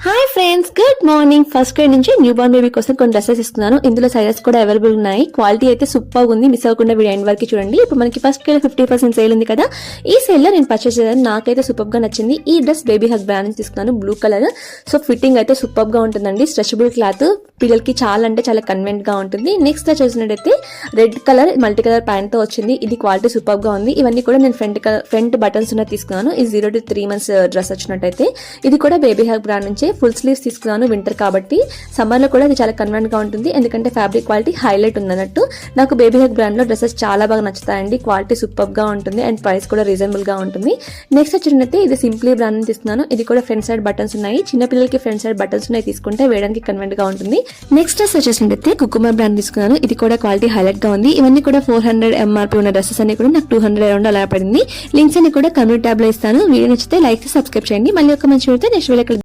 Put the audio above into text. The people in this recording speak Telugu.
Hi friends, good morning. First grade నుంచి న్యూ బోర్న్ బేబీ కోసం కొన్ని డ్రెస్సెస్ ఇస్తున్నాను. ఇందులో సైజెస్ కూడా అవైలబుల్ ఉన్నాయి. క్వాలిటీ అయితే సూపర్ ఉంది. మిస్ అవ్వకుండా వీడియో ఎండ్ వరకు చూడండి. ఇప్పుడు మనకి ఫస్ట్ గ్రేడ్ 50% సేల్ ఉంది కదా, ఈ సేల్ లో నేను పర్చేస్ చేశాను. నాకైతే సూపర్ గా నచ్చింది. ఈ డ్రెస్ బేబీ హగ్ బ్రాండ్ నుంచి తీసుకున్నాను, బ్లూ కలర్. సో ఫిట్టింగ్ అయితే సూపర్ గా ఉంటుందండి. స్ట్రెచబుల్ క్లాత్, పిల్లలకి చాలా అంటే చాలా కన్వెంట్ గా ఉంటుంది. నెక్స్ట్ చూసినట్టయితే red colour multi colour pant తో వచ్చింది. ఇది క్వాలిటీ సూపర్ గా ఉంది. ఇవన్నీ కూడా నేను ఫ్రంట్ బటన్స్ ఉన్న తీసుకున్నాను. ఇది 0 to 3 months డ్రెస్ వచ్చినట్టయితే. ఇది కూడా బేబీ హగ్ బ్రాండ్ నుంచి ఫుల్ స్లీవ్స్ తీసుకున్నాను. వింటర్ కాబట్టి సమ్మర్ లో కూడా ఇది చాలా కన్వెంట్ గా ఉంటుంది. ఎందుకంటే ఫ్యాబ్రిక్ క్వాలిటీ హైలైట్ ఉందన్నట్టు. నాకు బేబీ హగ్ బ్రాండ్ లో డ్రెస్సెస్ చాలా బాగా నచ్చుతాయండి. క్వాలిటీ సూపర్ గా ఉంటుంది అండ్ ప్రైస్ కూడా రీజనబుల్ గా ఉంటుంది. నెక్స్ట్ వచ్చినట్టు ఇది సింప్లీ బ్రాండ్ నుంచి తీసుకున్నాను. ఇది కూడా ఫ్రంట్ సైడ్ బటన్స్ ఉన్నాయి. చిన్న పిల్లలకి ఫ్రంట్ సైడ్ బటన్స్ ఉన్నాయి, తీసుకుంటే వేయడానికి కన్వెంట్ గా ఉంటుంది. నెక్స్ట్ డ్రెస్ వచ్చేసినట్టయితే కుకుమా బ్రాండ్ తీసుకున్నాను. ఇది కూడా క్వాలిటీ హైలైట్ గా ఉంది. ఇవన్నీ కూడా 400 MRP ఉన్న డ్రెస్సెస్ అన్ని కూడా నాకు 200 అరౌండ్ అలా పడింది. లింక్స్ అన్ని కూడా కమ్యూనిటీ ట్యాబ్ లో ఇస్తాను. వీడియో నచ్చితే లైక్ సబ్స్క్రైబ్ చేయండి. మళ్ళీ ఒక మంచి వీడియోతో నెక్స్ట్ వీడియో